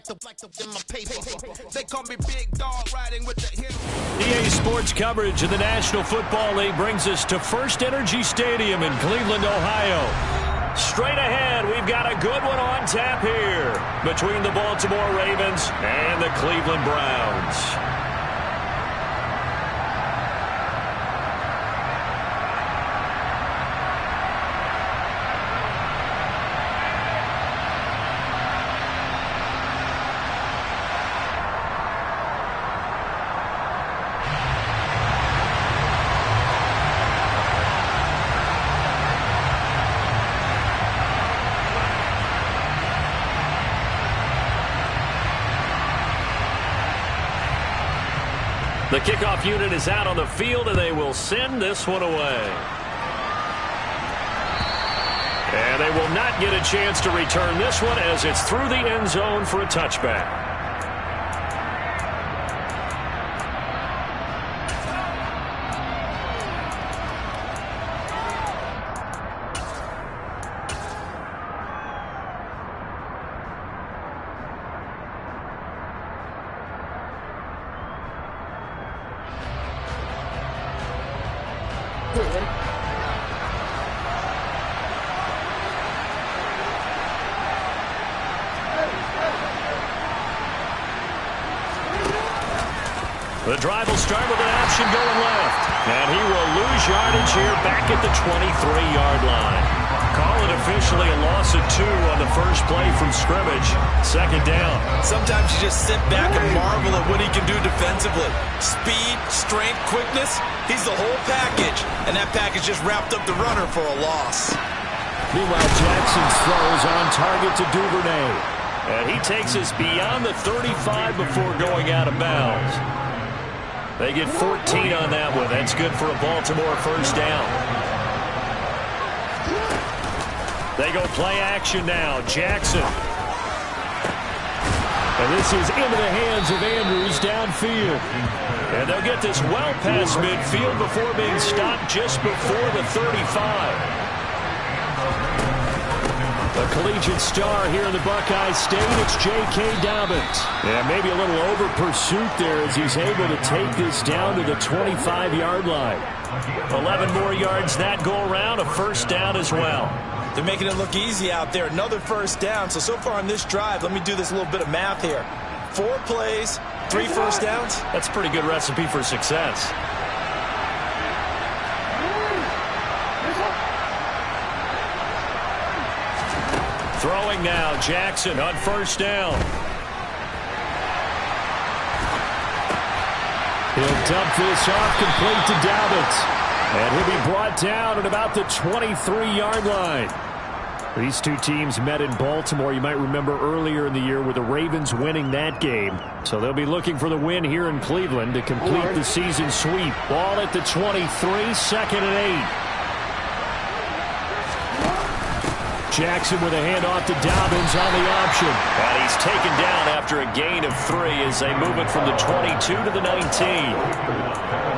in my paper. They call me Big Dog riding with the hill. EA Sports coverage of the National Football League brings us to First Energy Stadium in Cleveland, Ohio. Straight ahead, we've got a good one on tap here between the Baltimore Ravens and the Cleveland Browns. The kickoff unit is out on the field, and they will send this one away. And they will not get a chance to return this one as it's through the end zone for a touchback. The drive will start with an option going left. And he will lose yardage here back at the 23-yard line. Call it officially a loss of 2 on the first play from scrimmage. Second down. Sometimes you just sit back and marvel at what he can do defensively. Speed, strength, quickness. He's the whole package. And that package just wrapped up the runner for a loss. Meanwhile, Jackson's throw is on target to Duvernay. And he takes us beyond the 35 before going out of bounds. They get 14 on that one. That's good for a Baltimore first down. They go play action now. Jackson. And this is into the hands of Andrews downfield. And they'll get this well past midfield before being stopped just before the 35. A collegiate star here in the Buckeye State, it's J.K. Dobbins. Yeah, maybe a little over pursuit there as he's able to take this down to the 25-yard line. 11 more yards that go around, a first down as well. They're making it look easy out there. Another first down. So far on this drive, let me do this little bit of math here. 4 plays, 3 first downs. That's a pretty good recipe for success. Throwing now, Jackson on first down. He'll dump this off complete to Dobbins. And he'll be brought down at about the 23-yard line. These two teams met in Baltimore, you might remember earlier in the year, with the Ravens winning that game. So they'll be looking for the win here in Cleveland to complete the season sweep. Ball at the 23, second and 8. Jackson with a handoff to Dobbins on the option. And he's taken down after a gain of 3 as they move it from the 22 to the 19.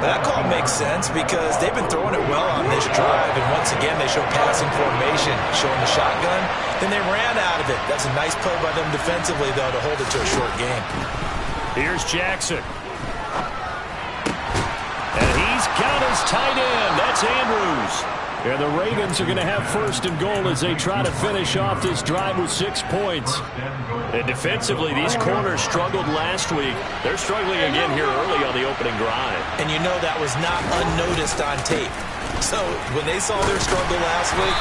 That call makes sense because they've been throwing it well on this drive. And once again, they show passing formation, showing the shotgun. Then they ran out of it. That's a nice play by them defensively, though, to hold it to a short game. Here's Jackson. And he's got his tight end. That's Andrews. And the Ravens are going to have first and goal as they try to finish off this drive with 6 points. And defensively, these corners struggled last week. They're struggling again here early on the opening drive. And you know that was not unnoticed on tape. So when they saw their struggle last week,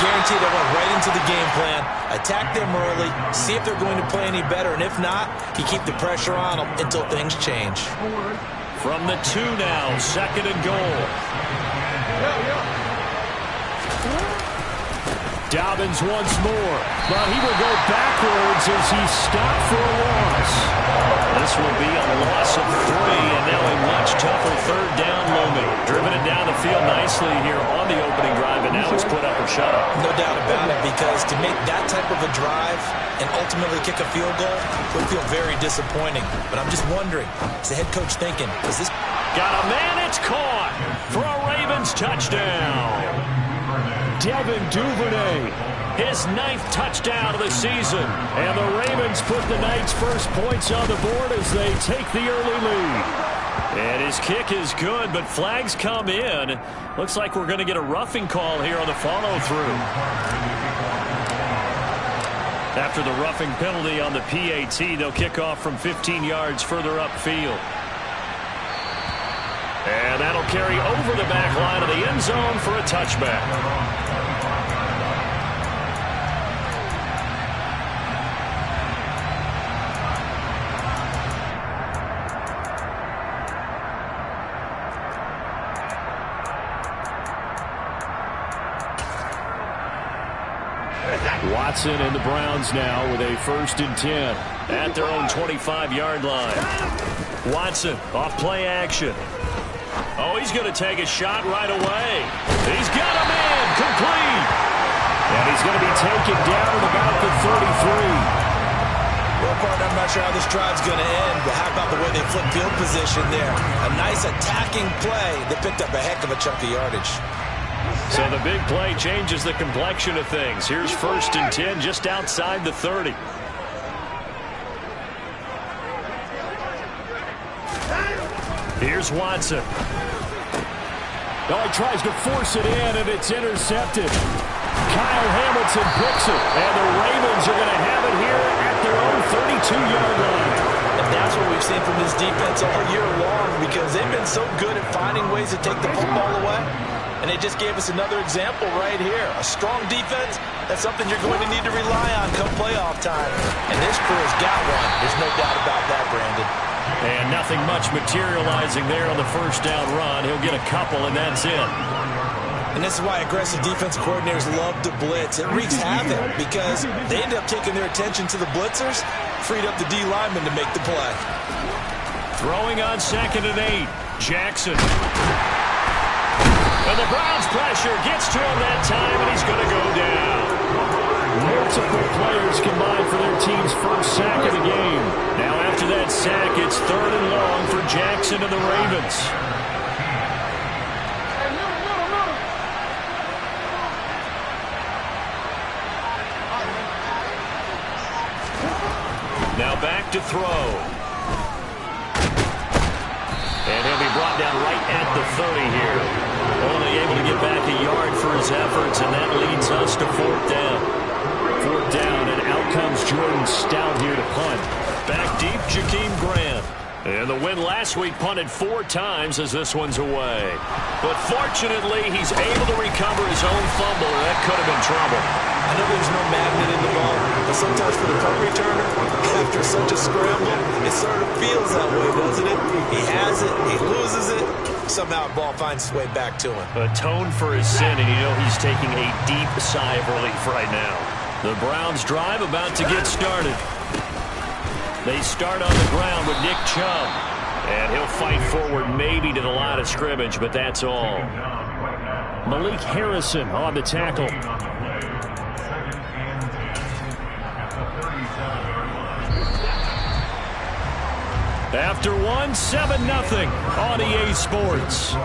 guaranteed they went right into the game plan, attack them early, see if they're going to play any better. And if not, you keep the pressure on them until things change. From the 2 now, second and goal. Dobbins once more, but he will go backwards as he's stopped for a loss. This will be a loss of 3, and now a much tougher third down looming. Driven it down the field nicely here on the opening drive, and now it's put up or shut up. No doubt about it, because to make that type of a drive and ultimately kick a field goal would feel very disappointing. But I'm just wondering, is the head coach thinking, is this... Got a man, it's caught for a Ravens touchdown. Devin Duvernay his 9th touchdown of the season. And the Ravens put the Knights' first points on the board as they take the early lead. And his kick is good, but flags come in. Looks like we're going to get a roughing call here on the follow-through. After the roughing penalty on the PAT, they'll kick off from 15 yards further upfield. And that'll carry over the back line of the end zone for a touchback. Watson and the Browns now with a 1st and 10 at their own 25-yard line. Watson off play action. Oh, he's going to take a shot right away. He's got a man complete. And he's going to be taken down at about the 33. Well, partner, I'm not sure how this drive's going to end, but how about the way they flip field position there? A nice attacking play. They picked up a heck of a chunk of yardage. So the big play changes the complexion of things. Here's 1st and 10 just outside the 30. Here's Watson. Oh, he tries to force it in, and it's intercepted. Kyle Hamilton picks it, and the Ravens are going to have it here at their own 32-yard line. And that's what we've seen from this defense all year long, because they've been so good at finding ways to take the football away. And they just gave us another example right here. A strong defense, that's something you're going to need to rely on come playoff time. And this crew has got one. There's no doubt about that, Brandon. And nothing much materializing there on the 1st down run. He'll get a couple, and that's it. And this is why aggressive defense coordinators love to blitz. It wreaks havoc because they end up taking their attention to the blitzers, freed up the D lineman to make the play. Throwing on 2nd and 8. Jackson. And the Browns pressure gets to him that time, and he's going to go down. Multiple players combined for their team's first sack of the game. Now after that sack, it's 3rd and long for Jackson and the Ravens. Now back to throw. And he'll be brought down right at the 30 here. Only able to get back a yard for his efforts, and that leads us to 4th down. 4th down, and out comes Jordan Stout here to punt. Back deep, Jakeem Grant. And the win last week punted 4 times as this one's away. But fortunately, he's able to recover his own fumble, or that could have been trouble. I know there's no magnet in the ball, but sometimes for the punt returner, after such a scramble, it sort of feels that way, doesn't it? He has it, he loses it, somehow the ball finds its way back to him. Atone for his sin, and you know he's taking a deep sigh of relief right now. The Browns drive about to get started. They start on the ground with Nick Chubb. And he'll fight forward maybe to the line of scrimmage, but that's all. Malik Harrison on the tackle. After one, 7-0 on EA Sports.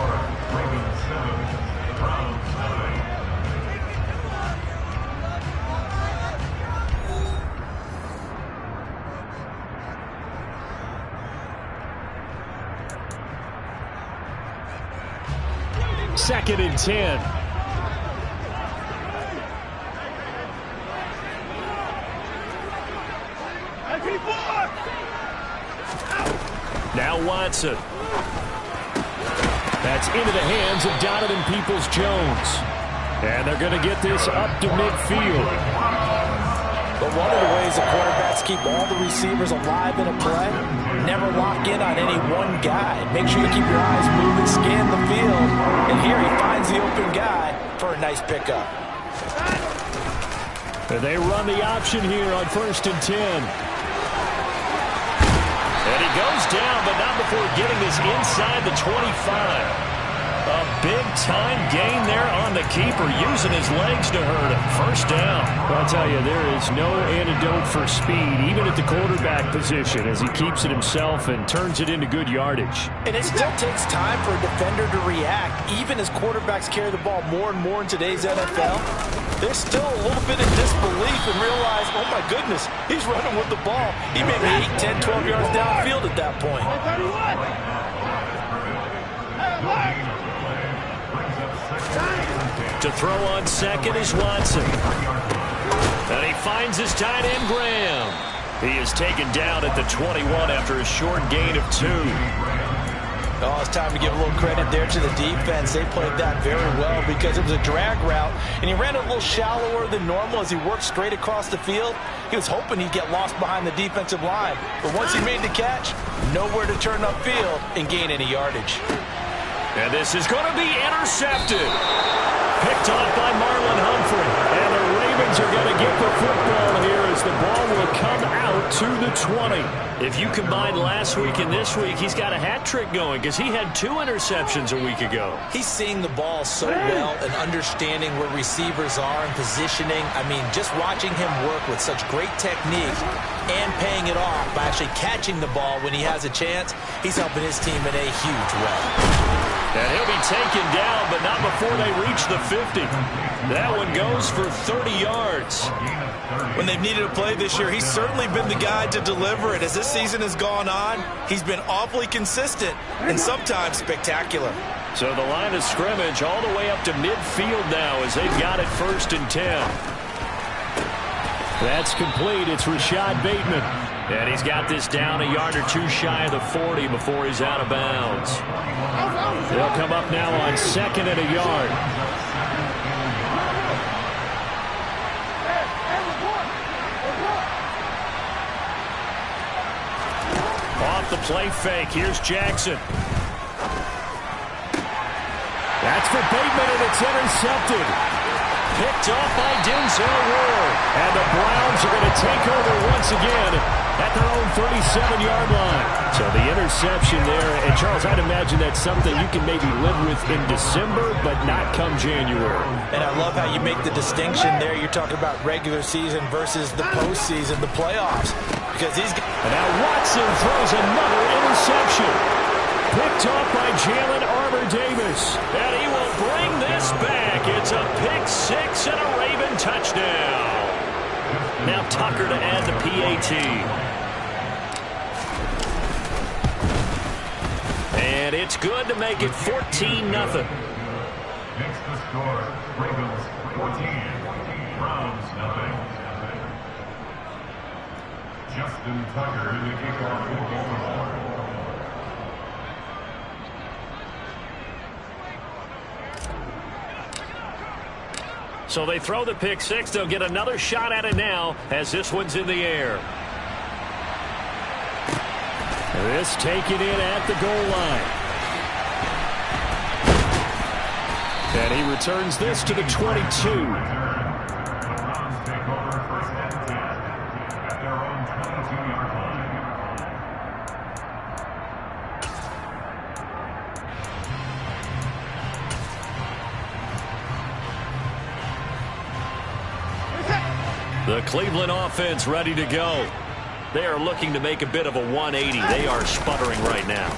Second and 10. Now Watson. That's into the hands of Donovan Peoples-Jones. And they're going to get this up to midfield. But one of the ways the quarterbacks keep all the receivers alive in a play, never lock in on any one guy. Make sure you keep your eyes moving, scan the field. And here he finds the open guy for a nice pickup. And they run the option here on 1st and 10. And he goes down, but not before getting this inside the 25. A big-time gain there on the keeper, using his legs to hurt him. First down. I'll tell you, there is no antidote for speed, even at the quarterback position, as he keeps it himself and turns it into good yardage. And it still takes time for a defender to react, even as quarterbacks carry the ball more and more in today's NFL. they're still a little bit in disbelief and realize, oh my goodness, he's running with the ball. He may be 8, 10, 12 yards downfield at that point. To throw on second is Watson. And he finds his tight end, Graham. He is taken down at the 21 after a short gain of 2. Oh, it's time to give a little credit there to the defense. They played that very well because it was a drag route, and he ran a little shallower than normal as he worked straight across the field. He was hoping he'd get lost behind the defensive line, but once he made the catch, nowhere to turn upfield and gain any yardage. And this is going to be intercepted. Picked off by Marlon Humphrey. And the Ravens are going to get the football here as the ball will come out to the 20. If you combine last week and this week, he's got a hat trick going because he had 2 interceptions a week ago. He's seeing the ball so well and understanding where receivers are and positioning. I mean, just watching him work with such great technique and paying it off by actually catching the ball when he has a chance, he's helping his team in a huge way. And he'll be taken down, but not before they reach the 50. That one goes for 30 yards. When they've needed a play this year, he's certainly been the guy to deliver it. As this season has gone on, he's been awfully consistent and sometimes spectacular. So the line of scrimmage all the way up to midfield now as they've got it 1st and 10. That's complete. It's Rashad Bateman. And he's got this down a yard or 2 shy of the 40 before he's out of bounds. They'll come up now on 2nd and a yard. Off the play fake. Here's Jackson. That's for Bateman, and it's intercepted. Picked off by Denzel Ward. And the Browns are going to take over once again at their own 37-yard line. So the interception there. And, Charles, I'd imagine that's something you can maybe live with in December, but not come January. And I love how you make the distinction there. You're talking about regular season versus the postseason, the playoffs. Because he's... And now Watson throws another interception. Picked off by Jalen Armour-Davis. And he will bring this back. It's a pick 6 and a Raven touchdown. Now Tucker to add the PAT. And it's good to make it 14-0. Next to score, Ravens 14, Browns 0. Justin Tucker in the kickoff for Baltimore. So they throw the pick 6. They'll get another shot at it now as this one's in the air. This taken in at the goal line. And he returns this to the 22. The Browns take over 1st and 10 at their own 22-yard line. The Cleveland offense ready to go. They are looking to make a bit of a 180. They are sputtering right now.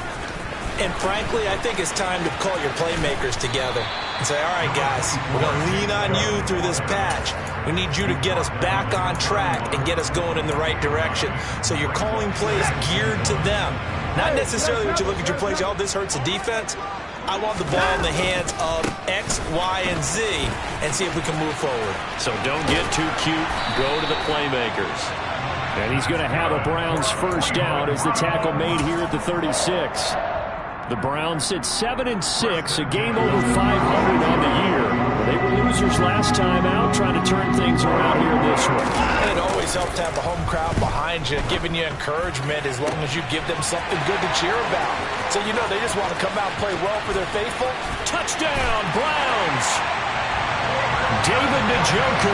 And frankly, I think it's time to call your playmakers together and say, all right, guys, we're going to lean on you through this patch. We need you to get us back on track and get us going in the right direction. So you're calling plays geared to them. Not necessarily what you look at your plays, oh, this hurts the defense. I want the ball in the hands of X, Y, and Z and see if we can move forward. So don't get too cute. Go to the playmakers. And he's going to have a Browns 1st down as the tackle made here at the 36. The Browns sit 7-6, a game over 500 on the year. They were losers last time out, trying to turn things around here this one. And it always helps to have a home crowd behind you, giving you encouragement as long as you give them something good to cheer about. So you know they just want to come out and play well for their faithful. Touchdown, Browns! David Njoku,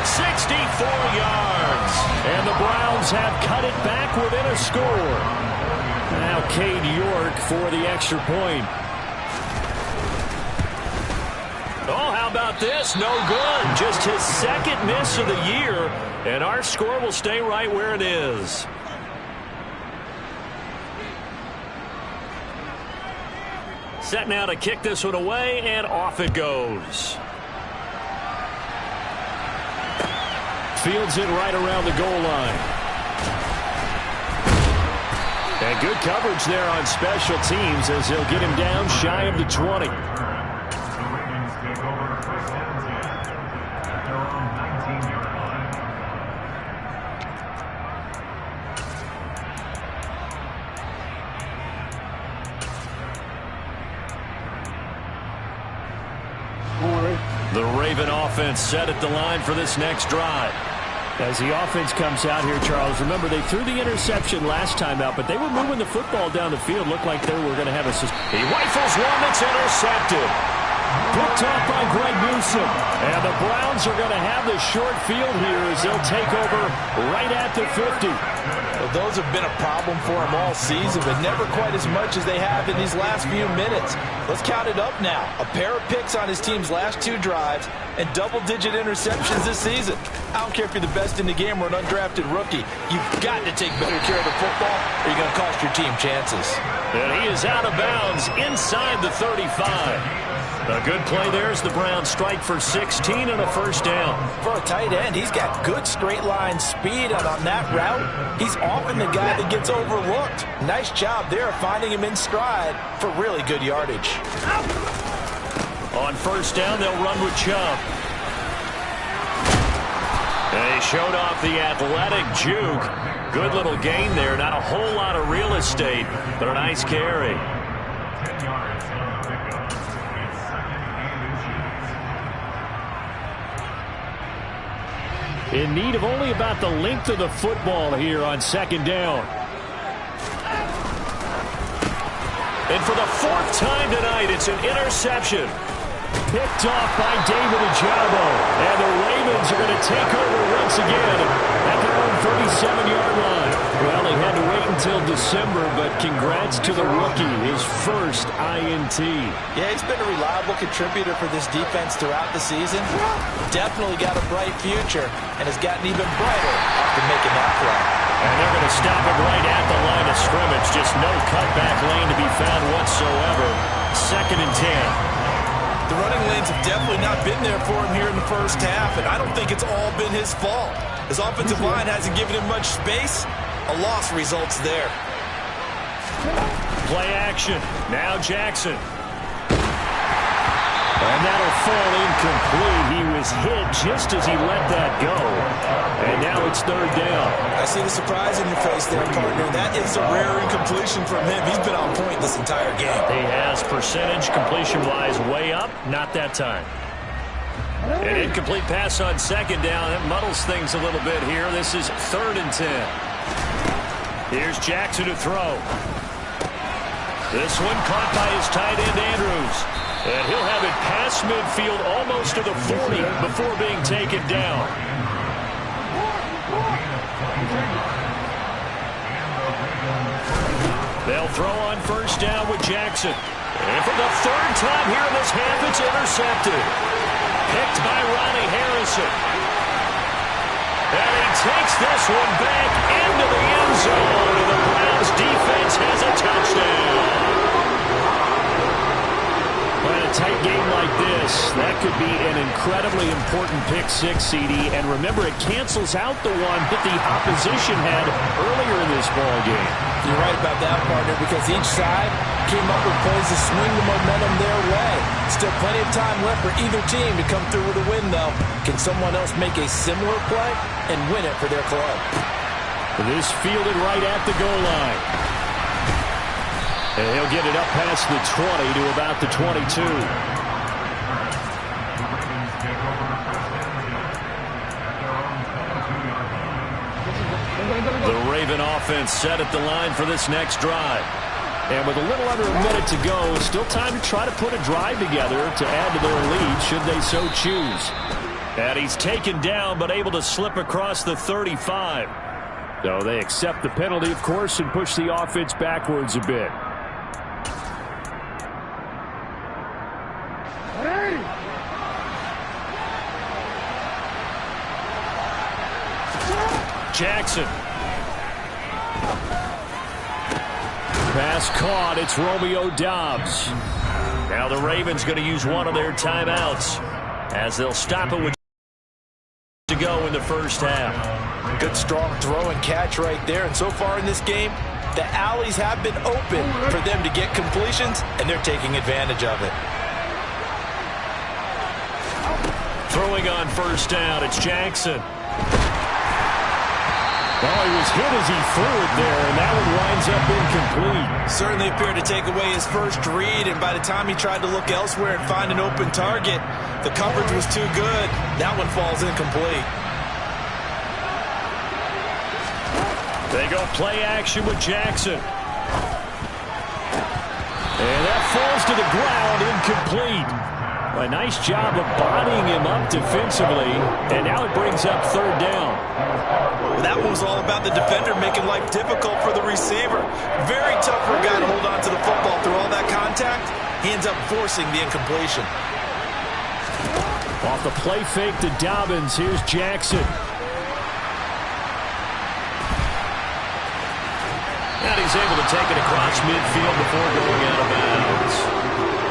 64 yards. And the Browns have cut it back within a score. Now Cade York for the extra point. Oh, how about this? No good. Just his 2nd miss of the year. And our score will stay right where it is. Set now to kick this one away, and off it goes. Fields it right around the goal line. And good coverage there on special teams as he'll get him down shy of the 20. The Ravens take over first and 10 at their own 19-yard line. The Raven offense set at the line for this next drive. As the offense comes out here, Charles, remember they threw the interception last time out, but they were moving the football down the field. Looked like they were going to have a... He rifles one that's intercepted. Picked off by Greg Newsome. And the Browns are going to have the short field here as they'll take over right at the 50. Well, those have been a problem for them all season, but never quite as much as they have in these last few minutes. Let's count it up now. A pair of picks on his team's last 2 drives and double-digit interceptions this season. I don't care if you're the best in the game or an undrafted rookie. You've got to take better care of the football or you're going to cost your team chances. And he is out of bounds inside the 35. A good play there as the Browns strike for 16 and a first down. For a tight end, he's got good straight-line speed, and on that route, he's often the guy that gets overlooked. Nice job there finding him in stride for really good yardage. On first down, they'll run with Chubb. They showed off the athletic juke. Good little gain there. Not a whole lot of real estate, but a nice carry. 10 yards on the pickup. It's second and inches. In need of only about the length of the football here on second down. And for the 4th time tonight, it's an interception. Picked off by David Ojabo. And the Ravens are going to take over once again at their own 37-yard line. Well, they had to wait until December, but congrats to the rookie, his first INT. Yeah, he's been a reliable contributor for this defense throughout the season. Definitely got a bright future and has gotten even brighter after making that play. And they're going to stop him right at the line of scrimmage. Just no cutback lane to be found whatsoever. Second and 10. The running lanes have definitely not been there for him here in the first half, and I don't think it's all been his fault. His offensive line hasn't given him much space. A loss results there. Play action. Now Jackson. And that'll fall incomplete. He was hit just as he let that go. And now it's third down. I see the surprise in your face there, partner. That is a rare incompletion from him. He's been on point this entire game. He has percentage completion-wise way up. Not that time. An incomplete pass on second down. That muddles things a little bit here. This is third and 10. Here's Jackson to throw. This one caught by his tight end, Andrews. And he'll have it past midfield almost to the 40 before being taken down. They'll throw on first down with Jackson. And for the 3rd time here in this half, it's intercepted. Picked by Ronnie Harrison. And he takes this one back into the end zone. And the Browns defense has a touchdown. But in a tight game like this, that could be an incredibly important pick six, CD. And remember, it cancels out the one that the opposition had earlier in this ball game. You're right about that, partner, because each side came up with plays to swing the momentum their way. Still plenty of time left for either team to come through with a win, though. Can someone else make a similar play and win it for their club? This fielded right at the goal line. And he'll get it up past the 20 to about the 22. The Raven offense set at the line for this next drive. And with a little under a minute to go, still time to try to put a drive together to add to their lead should they so choose. And he's taken down but able to slip across the 35. So they accept the penalty, of course, and push the offense backwards a bit. Jackson. Pass caught. It's Romeo Doubs. Now the Ravens going to use one of their timeouts as they'll stop it with to go in the first half. Good strong throw and catch right there. And so far in this game, the alleys have been open for them to get completions, and they're taking advantage of it. Throwing on first down, it's Jackson. Well, he was hit as he threw it there, and that one winds up incomplete. Certainly appeared to take away his first read, and by the time he tried to look elsewhere and find an open target, the coverage was too good. That one falls incomplete. They go play action with Jackson. And that falls to the ground, incomplete. A nice job of bodying him up defensively, and now it brings up third down. That was all about the defender making life difficult for the receiver. Very tough for a guy to hold on to the football through all that contact. He ends up forcing the incompletion. Off the play fake to Dobbins, here's Jackson. And he's able to take it across midfield before going out of bounds.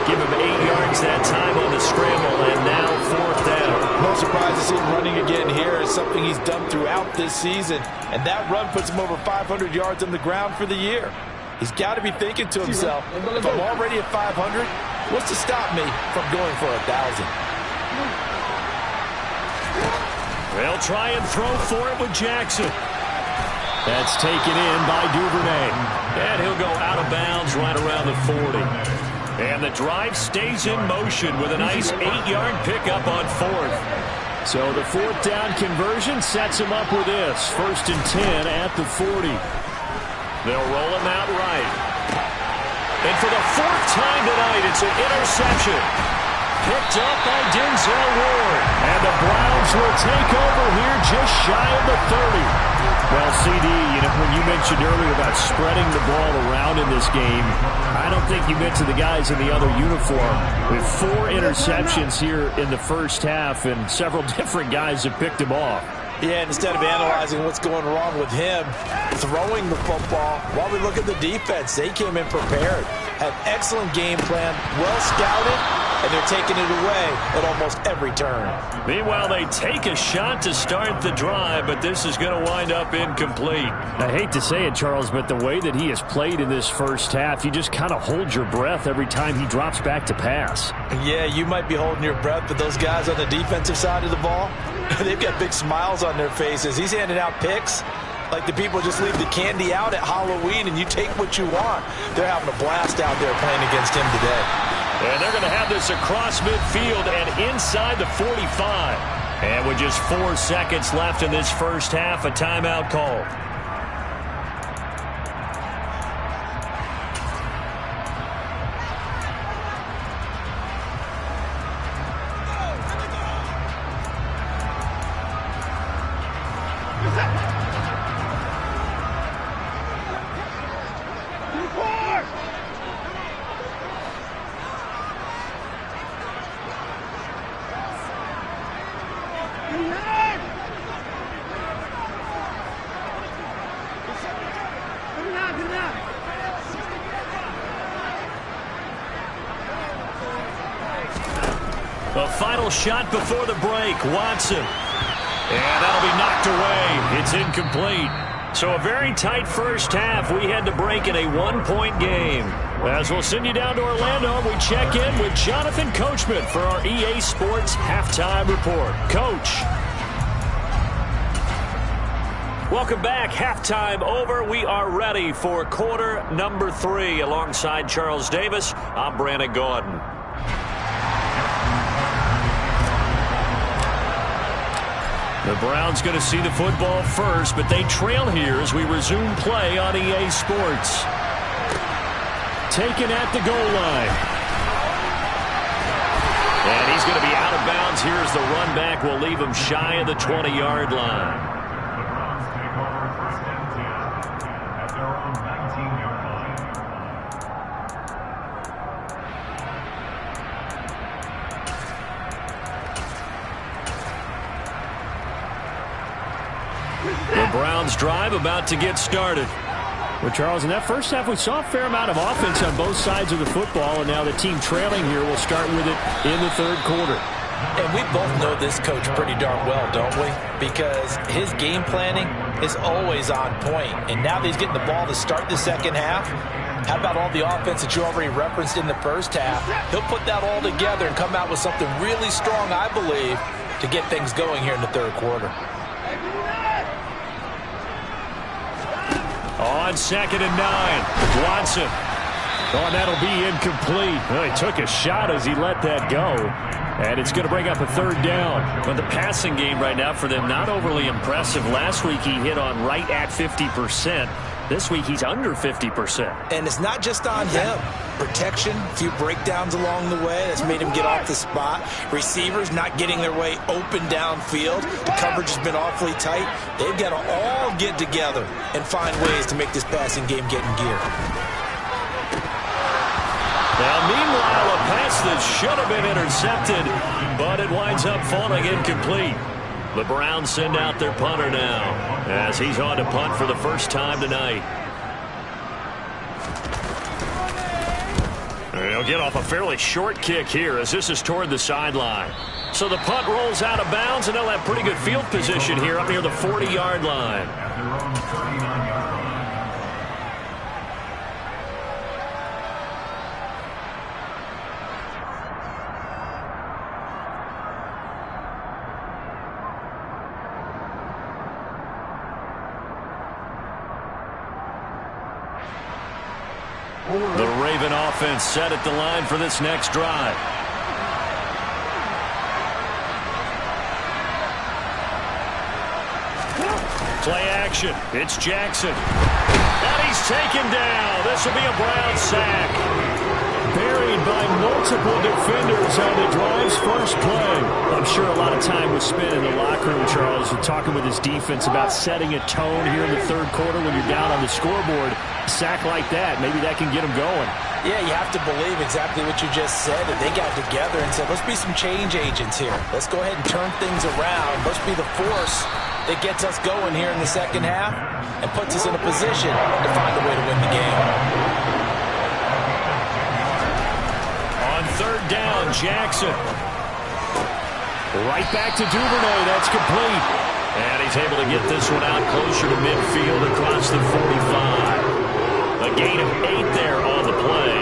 Give him 8 yards that time on the scramble, and now fourth down. No surprise to see him running again here. It's something he's done throughout this season. And that run puts him over 500 yards on the ground for the year. He's got to be thinking to himself, if I'm already at 500, what's to stop me from going for 1,000? They'll try and throw for it with Jackson. That's taken in by Duvernay. And he'll go out of bounds right around the 40. And the drive stays in motion with a nice 8-yard pickup on fourth. So the fourth down conversion sets him up with this. 1st and 10 at the 40. They'll roll him out right. And for the 4th time tonight, it's an interception. Picked up by Denzel Ward. And the Browns will take over here just shy of the 30. Well, CD, when you mentioned earlier about spreading the ball around in this game, I don't think you mentioned the guys in the other uniform. With 4 interceptions here in the first half, and several different guys have picked him off. Yeah, and instead of analyzing what's going wrong with him throwing the football, while we look at the defense, they came in prepared. Had excellent game plan, well scouted, and they're taking it away at almost every turn. Meanwhile, they take a shot to start the drive, but this is going to wind up incomplete. I hate to say it, Charles, but the way that he has played in this first half, you just kind of hold your breath every time he drops back to pass. Yeah, you might be holding your breath, but those guys on the defensive side of the ball, they've got big smiles on their faces. He's handing out picks like the people just leave the candy out at Halloween and you take what you want. They're having a blast out there playing against him today. And they're going to have this across midfield and inside the 45. And with just 4 seconds left in this first half, a timeout called. A final shot before the break. Watson. And that'll be knocked away. It's incomplete. So a very tight first half. We had to break in a 1-point game. As we'll send you down to Orlando, we check in with Jonathan Coachman for our EA Sports Halftime Report. Coach. Welcome back. Halftime over. We are ready for quarter number 3. Alongside Charles Davis, I'm Brandon Gordon. The Browns going to see the football first, but they trail here as we resume play on EA Sports. Taken at the goal line. And he's going to be out of bounds here as the run back will leave him shy of the 20-yard line. The Browns take over 1st and 10 at their own 19-yard line. The Browns drive about to get started. Well, Charles, in that first half, we saw a fair amount of offense on both sides of the football, and now the team trailing here will start with it in the third quarter. And we both know this coach pretty darn well, don't we? Because his game planning is always on point. And now that he's getting the ball to start the second half, how about all the offense that you already referenced in the first half? He'll put that all together and come out with something really strong, I believe, to get things going here in the third quarter. On 2nd and 9, Watson. Oh, and that'll be incomplete. Well, he took a shot as he let that go. And it's going to bring up a 3rd down. But the passing game right now for them, not overly impressive. Last week he hit on right at 50%. This week he's under 50%. And it's not just on him. Protection, a few breakdowns along the way that's made him get off the spot. Receivers not getting their way open downfield. The coverage has been awfully tight. They've got to all get together and find ways to make this passing game get in gear. Now, meanwhile, a pass that should have been intercepted, but it winds up falling incomplete. The Browns send out their punter now as he's on to punt for the first time tonight. He'll get off a fairly short kick here as this is toward the sideline. So the punt rolls out of bounds, and they'll have pretty good field position here up near the 40-yard line. At their own 39-yard line. The Raven offense set at the line for this next drive. Play action. It's Jackson. And he's taken down. This will be a Brown sack. Buried by multiple defenders on the drive's first play. I'm sure a lot of time was spent in the locker room, Charles, and talking with his defense about setting a tone here in the third quarter when you're down on the scoreboard. A sack like that, maybe that can get him going. Yeah, you have to believe exactly what you just said, that they got together and said, let's be some change agents here. Let's go ahead and turn things around. Let's be the force that gets us going here in the second half and puts us in a position to find a way to win the game. On 3rd down, Jackson. Right back to Duvernay. That's complete. And he's able to get this one out closer to midfield across the 45. A gain of 8 there on the play.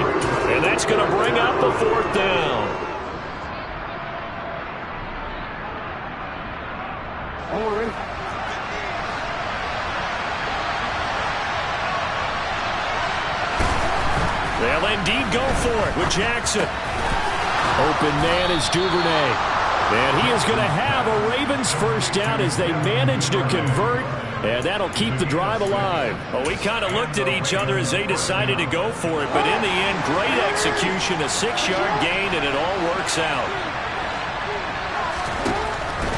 And that's going to bring up a 4th down. They'll indeed go for it with Jackson. Open man is Duvernay. And he is going to have a Ravens first down as they manage to convert. And that'll keep the drive alive. Well, we kind of looked at each other as they decided to go for it. But in the end, great execution, a 6-yard gain, and it all works out.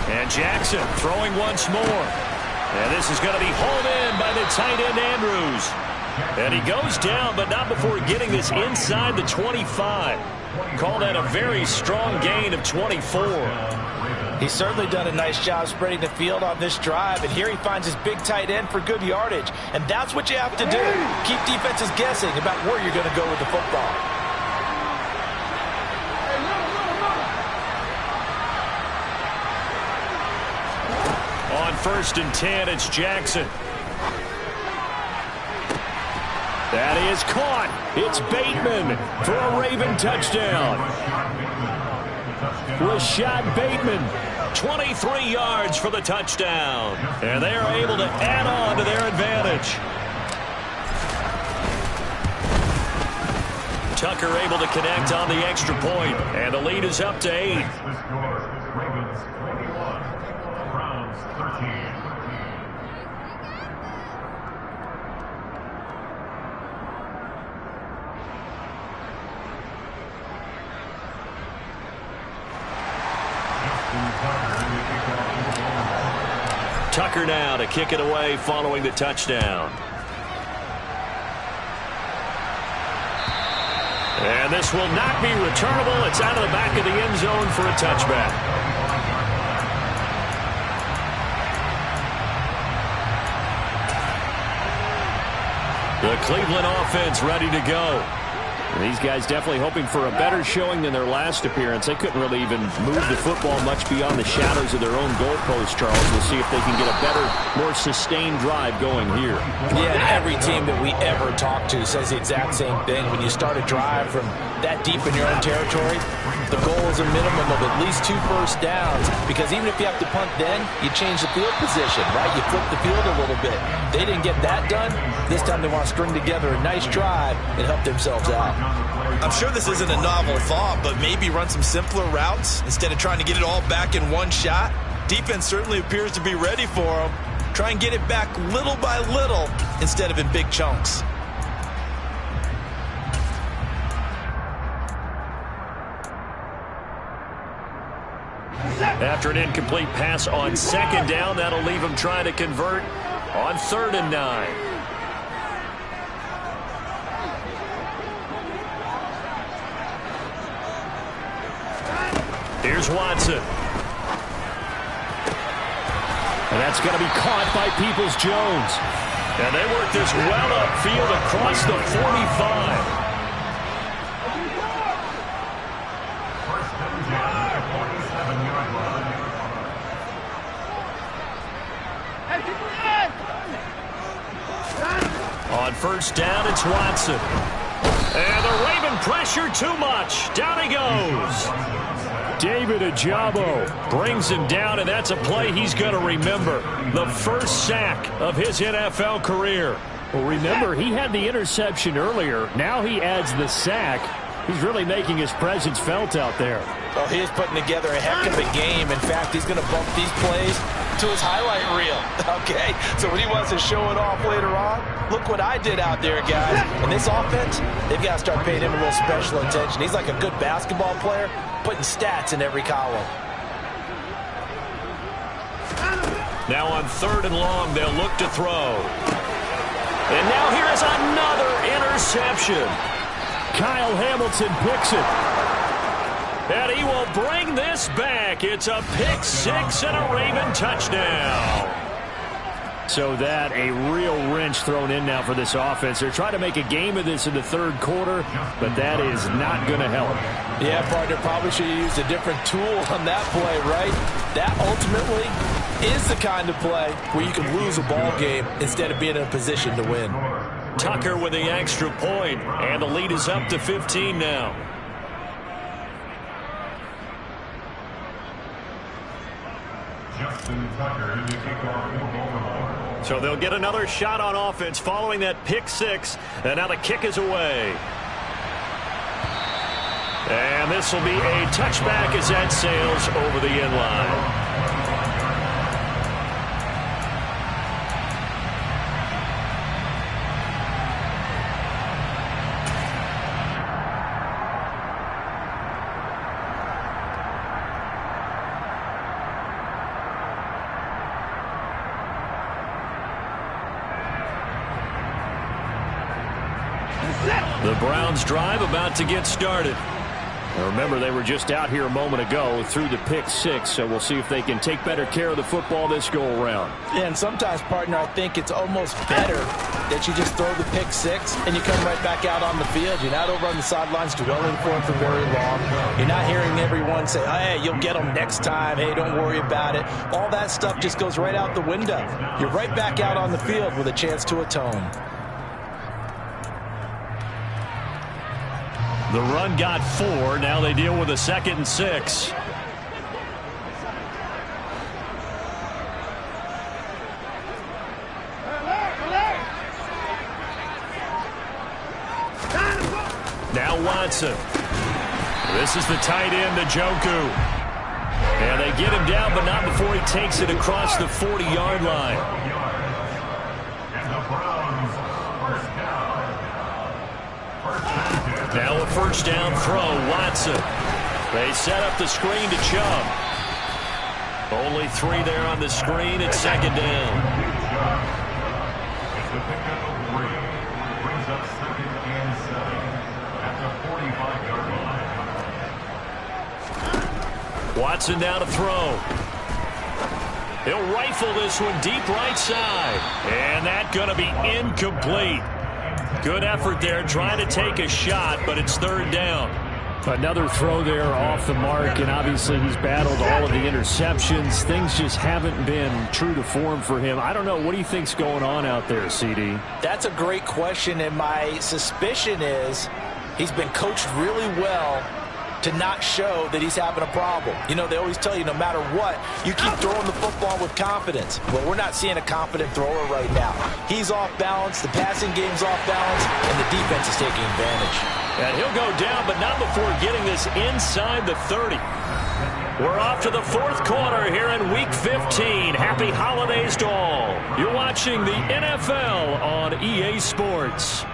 And Jackson throwing once more. And this is going to be hauled in by the tight end Andrews. And he goes down, but not before getting this inside the 25. Call that a very strong gain of 24. He's certainly done a nice job spreading the field on this drive, and here he finds his big tight end for good yardage. And that's what you have to do. Keep defenses guessing about where you're going to go with the football. On 1st and 10, it's Jackson. That is caught. It's Bateman for a Raven touchdown. Rashad Bateman, 23 yards for the touchdown. And they are able to add on to their advantage. Tucker able to connect on the extra point, and the lead is up to 8. The score is Ravens 21, Browns 13. Tucker now to kick it away following the touchdown. And this will not be returnable. It's out of the back of the end zone for a touchback. The Cleveland offense ready to go. These guys definitely hoping for a better showing than their last appearance. They couldn't really even move the football much beyond the shadows of their own goalpost, Charles. We'll see if they can get a better, more sustained drive going here. Yeah, and every team that we ever talk to says the exact same thing. When you start a drive from that deep in your own territory, the goal is a minimum of at least 2 first downs, because even if you have to punt then, you change the field position, right? You flip the field a little bit. They didn't get that done. This time they want to string together a nice drive and help themselves out. I'm sure this isn't a novel thought, but maybe run some simpler routes instead of trying to get it all back in one shot. Defense certainly appears to be ready for them. Try and get it back little by little instead of in big chunks. After an incomplete pass on 2nd down, that'll leave him trying to convert on 3rd and 9. Here's Watson. And that's going to be caught by Peoples-Jones. And they work this well upfield across the 45. On 1st down, it's Watson. And the Raven pressure too much. Down he goes. David Ojabo brings him down, and that's a play he's going to remember. The first sack of his NFL career. Well, remember, he had the interception earlier. Now he adds the sack. He's really making his presence felt out there. Oh, he is putting together a heck of a game. In fact, he's going to bump these plays to his highlight reel. Okay, so when he wants to show it off later on, look what I did out there, guys. And this offense, they've got to start paying him a little special attention. He's like a good basketball player, putting stats in every column. Now on 3rd and long, they'll look to throw. And now here is another interception. Kyle Hamilton picks it. And he will bring this back. It's a pick 6 and a Raven touchdown. So that a real wrench thrown in now for this offense. They're trying to make a game of this in the 3rd quarter, but that is not going to help. Yeah, partner, probably should have used a different tool on that play, right? That ultimately is the kind of play where you can lose a ball game instead of being in a position to win. Tucker with the extra point, and the lead is up to 15 now. So they'll get another shot on offense following that pick 6, and now the kick is away. And this will be a touchback as that sails over the end line. The Browns drive about to get started. Now remember, they were just out here a moment ago through the pick 6, so we'll see if they can take better care of the football this go-around. Yeah, and sometimes, partner, I think it's almost better that you just throw the pick 6 and you come right back out on the field. You're not over on the sidelines dwelling for it for very long. You're not hearing everyone say, hey, you'll get them next time. Hey, don't worry about it. All that stuff just goes right out the window. You're right back out on the field with a chance to atone. The run got 4. Now they deal with a 2nd and 6. Now Watson. This is the tight end, Njoku. And they get him down, but not before he takes it across the 40-yard line. Now a first down throw, Watson. They set up the screen to Chubb. Only 3 there on the screen. It's 2nd down. It's the pickup of 3. Brings up 2nd and 7 at the 45-yard line. Watson now to throw. He'll rifle this one deep right side. And that's going to be incomplete. Good effort there, trying to take a shot, but it's third down. Another throw there off the mark, and obviously he's battled all of the interceptions. Things just haven't been true to form for him. I don't know. What do you think's going on out there, CD? That's a great question, and my suspicion is he's been coached really well to not show that he's having a problem. You know, they always tell you no matter what, you keep throwing the football with confidence. Well, we're not seeing a confident thrower right now. He's off balance, the passing game's off balance, and the defense is taking advantage. And he'll go down, but not before getting this inside the 30. We're off to the fourth quarter here in Week 15. Happy holidays to all. You're watching the NFL on EA Sports.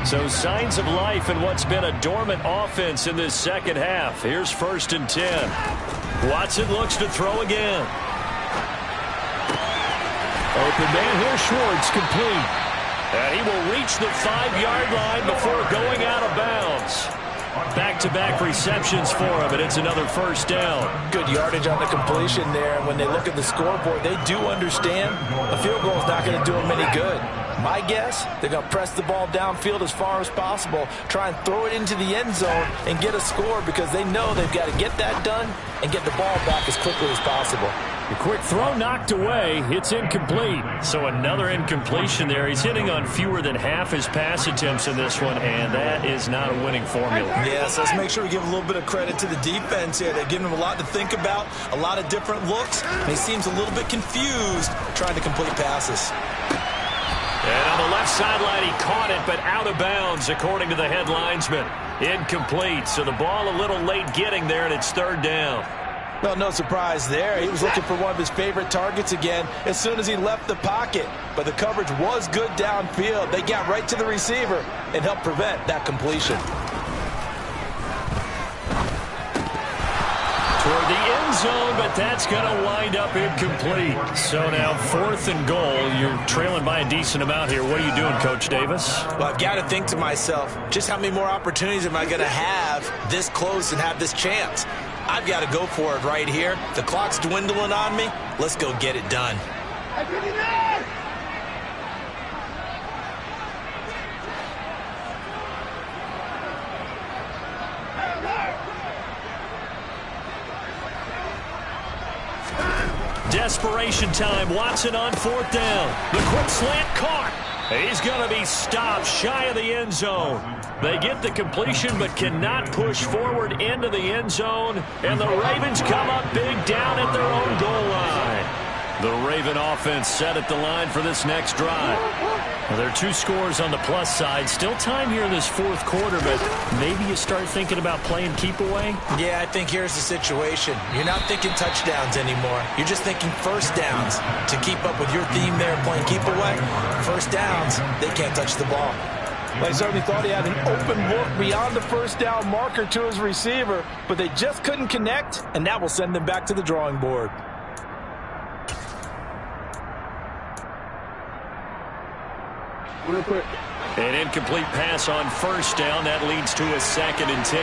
So signs of life in what's been a dormant offense in this second half. Here's 1st and 10. Watson looks to throw again. Open man here, Schwartz, complete. And he will reach the 5-yard line before going out of bounds. Back-to-back receptions for him, and it's another first down. Good yardage on the completion there. And when they look at the scoreboard, they do understand a field goal is not going to do them any good. My guess, they're going to press the ball downfield as far as possible, try and throw it into the end zone and get a score because they know they've got to get that done and get the ball back as quickly as possible. A quick throw knocked away. It's incomplete. So another incompletion there. He's hitting on fewer than half his pass attempts in this one, and that is not a winning formula. Yes, let's make sure we give a little bit of credit to the defense here. They're giving him a lot to think about, a lot of different looks. And he seems a little bit confused trying to complete passes. And on the left sideline, he caught it, but out of bounds, according to the head linesman. Incomplete, so the ball a little late getting there, and it's third down. Well, no surprise there. He was looking for one of his favorite targets again as soon as he left the pocket. But the coverage was good downfield. They got right to the receiver and helped prevent that completion. Toward the end zone, but that's going to wind up incomplete. So now 4th and goal. You're trailing by a decent amount here. What are you doing, Coach Davis? Well, I've got to think to myself, just how many more opportunities am I going to have this close and have this chance? I've got to go for it right here. The clock's dwindling on me. Let's go get it done. Desperation time. Watson on 4th down. The quick slant caught. He's going to be stopped shy of the end zone. They get the completion but cannot push forward into the end zone. And the Ravens come up big down at their own goal line. The Raven offense set at the line for this next drive. Well, there are 2 scores on the plus side. Still time here in this 4th quarter, but maybe you start thinking about playing keep away? Yeah, I think here's the situation. You're not thinking touchdowns anymore. You're just thinking first downs. To keep up with your theme there, playing keep away, first downs, they can't touch the ball. Well, he certainly thought he had an open look beyond the first down marker to his receiver, but they just couldn't connect, and that will send them back to the drawing board. Real quick. An incomplete pass on 1st down. That leads to a 2nd and 10.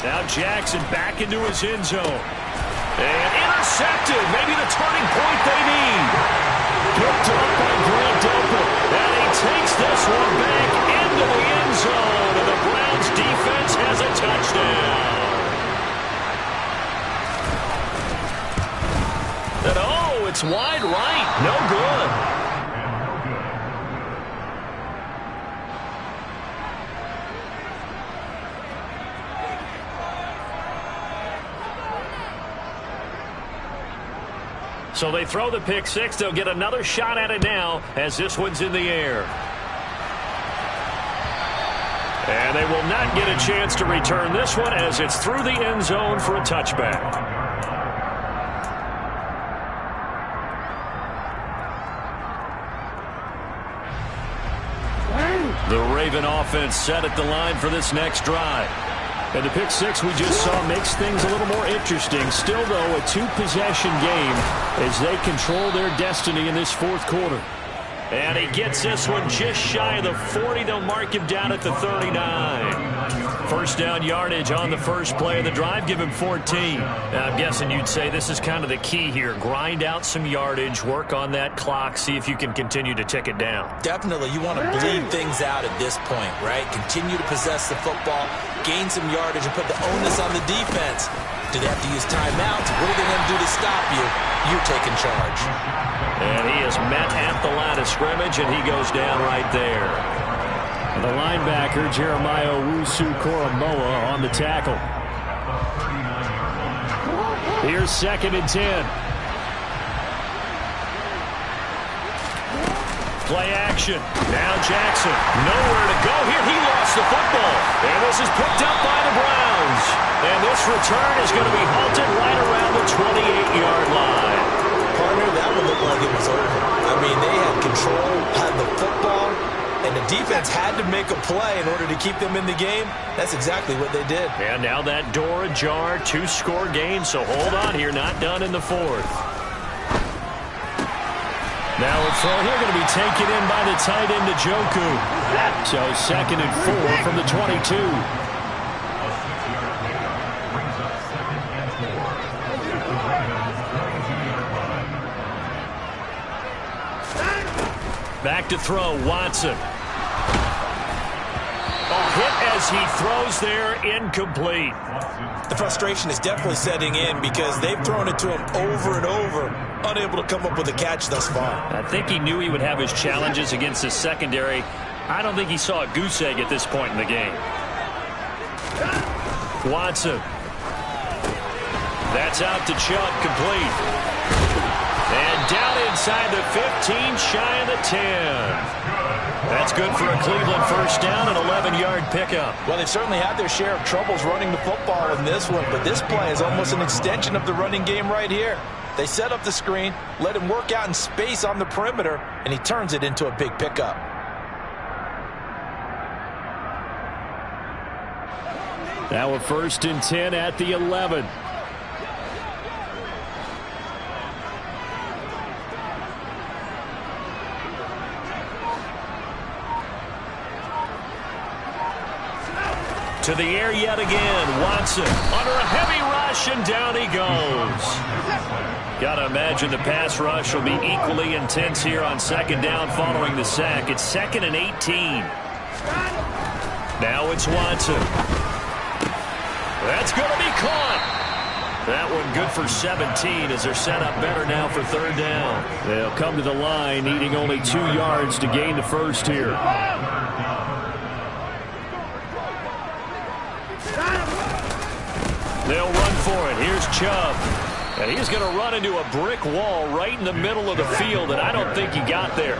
Now Jackson back into his end zone. And intercepted. Maybe the turning point they need. Picked up by Grant Delpit. And he takes this one back into the end zone. And the Browns defense has a touchdown. And oh, it's wide right. No good. So they throw the pick 6. They'll get another shot at it now as this one's in the air. And they will not get a chance to return this one as it's through the end zone for a touchback. The Raven offense set at the line for this next drive. And the pick 6 we just saw makes things a little more interesting. Still, though, a 2-possession game as they control their destiny in this 4th quarter. And he gets this one just shy of the 40. They'll mark him down at the 39. First down yardage on the first play of the drive. Give him 14. I'm guessing you'd say this is kind of the key here. Grind out some yardage, work on that clock, see if you can continue to tick it down. Definitely. You want to bleed things out at this point, right? Continue to possess the football, gain some yardage, and put the onus on the defense. Do they have to use timeouts? What are they going to do to stop you? You're taking charge. And he is met at the line of scrimmage, and he goes down right there. The linebacker, Jeremiah Owusu-Koramoah, on the tackle. Here's 2nd and 10. Play action. Now Jackson. Nowhere to go here. He lost the football. And this is picked up by the Browns. And this return is going to be halted right around the 28-yard line. Partner, that would look like it was over. I mean, they had control, had the football, and the defense had to make a play in order to keep them in the game. That's exactly what they did. And now that door ajar, 2-score game, so hold on here, not done in the 4th. Now a throw here going to be taken in by the tight end, Njoku. So 2nd and 4 from the 22. Back to throw, Watson. Hit as he throws there, incomplete. The frustration is definitely setting in because they've thrown it to him over and over, unable to come up with a catch thus far. I think he knew he would have his challenges against the secondary. I don't think he saw a goose egg at this point in the game. Watson. That's out to Chubb, complete. And down inside the 15, shy of the 10. That's good for a Cleveland first down, an 11-yard pickup. Well, they've certainly had their share of troubles running the football in this one, but this play is almost an extension of the running game right here. They set up the screen, let him work out in space on the perimeter, and he turns it into a big pickup. Now a 1st and 10 at the 11. To the air yet again. Watson under a heavy rush, and down he goes. Got to imagine the pass rush will be equally intense here on 2nd down following the sack. It's 2nd and 18. Now it's Watson. That's going to be caught. That one good for 17 as they're set up better now for 3rd down. They'll come to the line needing only 2 yards to gain the first here. They'll run for it. Here's Chubb. And he's going to run into a brick wall right in the middle of the field, and I don't think he got there.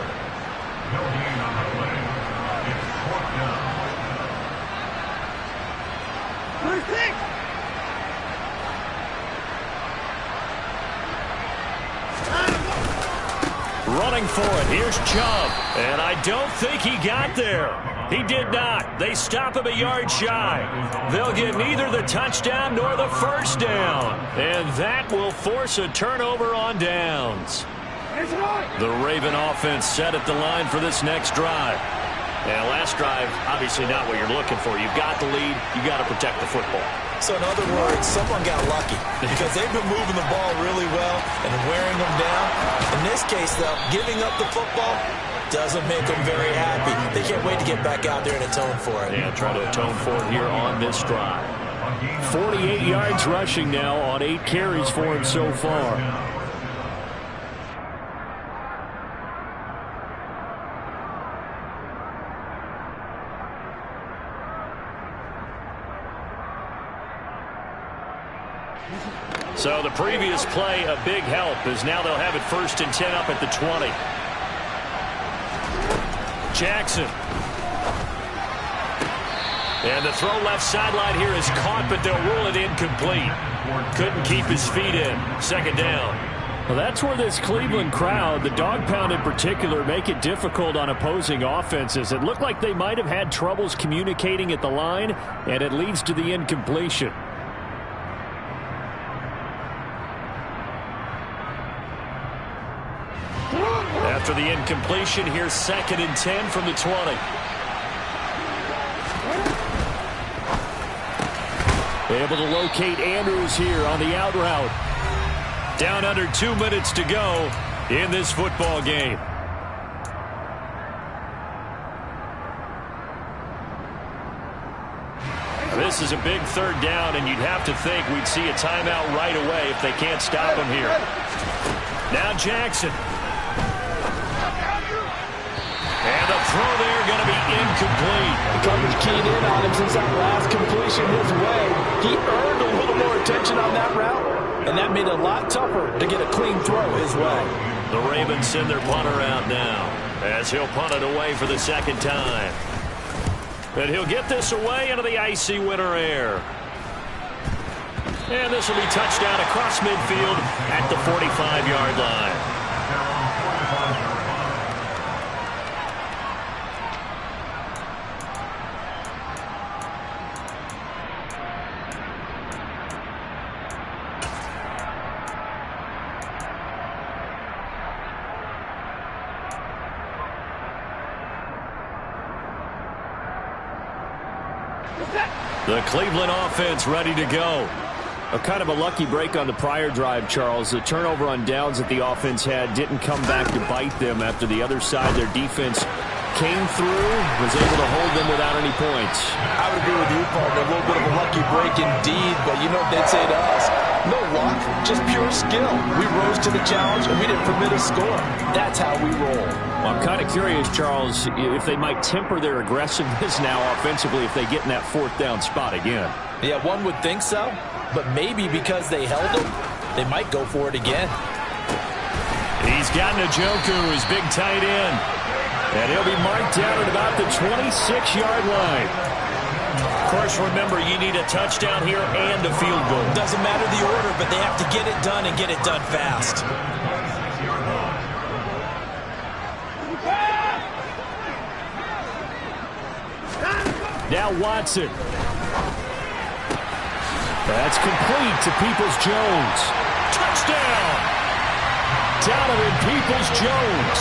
Running for it. Here's Chubb. And I don't think he got there. He did not. They stop him a yard shy. They'll get neither the touchdown nor the first down. And that will force a turnover on downs. The Raven offense set at the line for this next drive. And last drive, obviously not what you're looking for. You've got the lead. You've got to protect the football. So in other words, someone got lucky because they've been moving the ball really well and wearing them down. In this case, though, giving up the football doesn't make them very happy. They can't wait to get back out there and atone for it. Yeah, try to atone for it here on this drive. 48 yards rushing now on 8 carries for him so far. So the previous play, a big help, as now they'll have it 1st and 10 up at the 20. Jackson. And the throw left sideline here is caught, but they'll rule it incomplete. Couldn't keep his feet in. 2nd down. Well, that's where this Cleveland crowd, the dog pound in particular, make it difficult on opposing offenses. It looked like they might have had troubles communicating at the line, and it leads to the incompletion. After the incompletion, here's 2nd and 10 from the 20. Able to locate Andrews here on the out route. Down under 2 minutes to go in this football game. This is a big third down, and you'd have to think we'd see a timeout right away if they can't stop him here. Now Jackson. And the throw there going to be incomplete. The coverage keyed in on him since that last completion his way. He earned a little more attention on that route, and that made it a lot tougher to get a clean throw his way. The Ravens send their punter out now as he'll punt it away for the second time. And he'll get this away into the icy winter air. And this will be touchdown across midfield at the 45-yard line. The Cleveland offense ready to go. A kind of a lucky break on the prior drive, Charles. The turnover on downs that the offense had didn't come back to bite them after the other side. Their defense came through, was able to hold them without any points. I would agree with you, partner. A little bit of a lucky break indeed, but you know what they'd say to us? No luck, just pure skill. We rose to the challenge, and we didn't permit a score. That's how we roll. Well, I'm kind of curious, Charles, if they might temper their aggressiveness now offensively if they get in that fourth down spot again. Yeah, one would think so, but maybe because they held him, they might go for it again. He's got Njoku, his big tight end. And he'll be marked down at about the 26-yard line. Of course, remember, you need a touchdown here and a field goal. Doesn't matter the order, but they have to get it done and get it done fast. Now Watson. That's complete to Peoples-Jones. Touchdown! Donovan Peoples-Jones.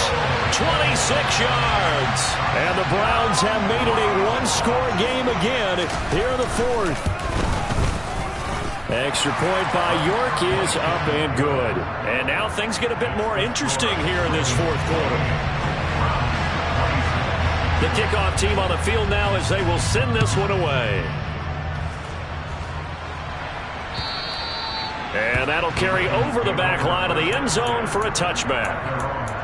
26 yards. And the Browns have made it a one-score game again here in the fourth. Extra point by York is up and good. And now things get a bit more interesting here in this fourth quarter. The kickoff team on the field now as they will send this one away. And that'll carry over the back line of the end zone for a touchback.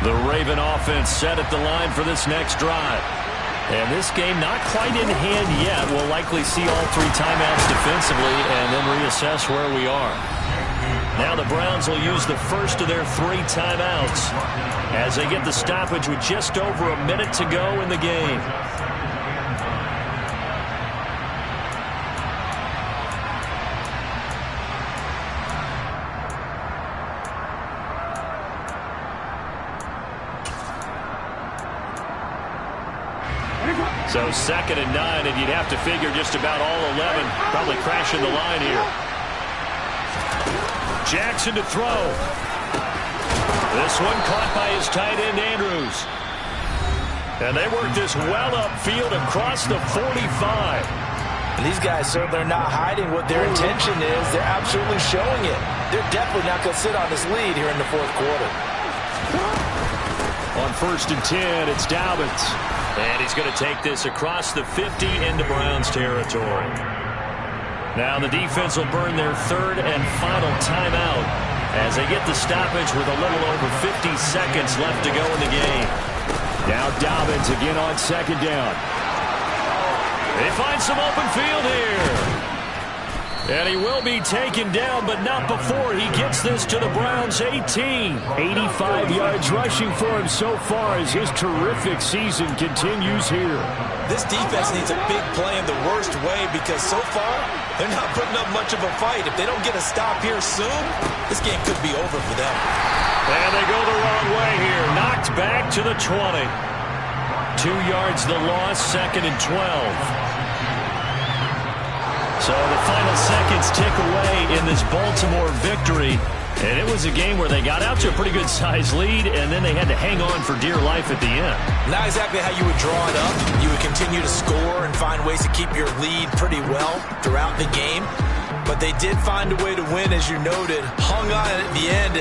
The Raven offense set at the line for this next drive. And this game not quite in hand yet. We'll likely see all three timeouts defensively and then reassess where we are. Now the Browns will use the first of their three timeouts as they get the stoppage with just over a minute to go in the game. So 2nd and 9, and you'd have to figure just about all 11 probably crashing the line here. Jackson to throw. This one caught by his tight end, Andrews. And they work this well upfield across the 45. And these guys certainly are not hiding what their intention is. They're absolutely showing it. They're definitely not going to sit on this lead here in the fourth quarter. On 1st and 10, it's Dobbins. And he's going to take this across the 50 into Browns territory. Now the defense will burn their third and final timeout as they get the stoppage with a little over 50 seconds left to go in the game. Now Dobbins again on 2nd down. They find some open field here. And he will be taken down, but not before he gets this to the Browns' 18. 85 yards rushing for him so far as his terrific season continues here. This defense needs a big play in the worst way because so far they're not putting up much of a fight. If they don't get a stop here soon, this game could be over for them. And they go the wrong way here. Knocked back to the 20. 2 yards the loss, 2nd and 12. So the final seconds tick away in this Baltimore victory. And it was a game where they got out to a pretty good-sized lead, and then they had to hang on for dear life at the end. Not exactly how you would draw it up. You would continue to score and find ways to keep your lead pretty well throughout the game. But they did find a way to win, as you noted. Hung on at the end as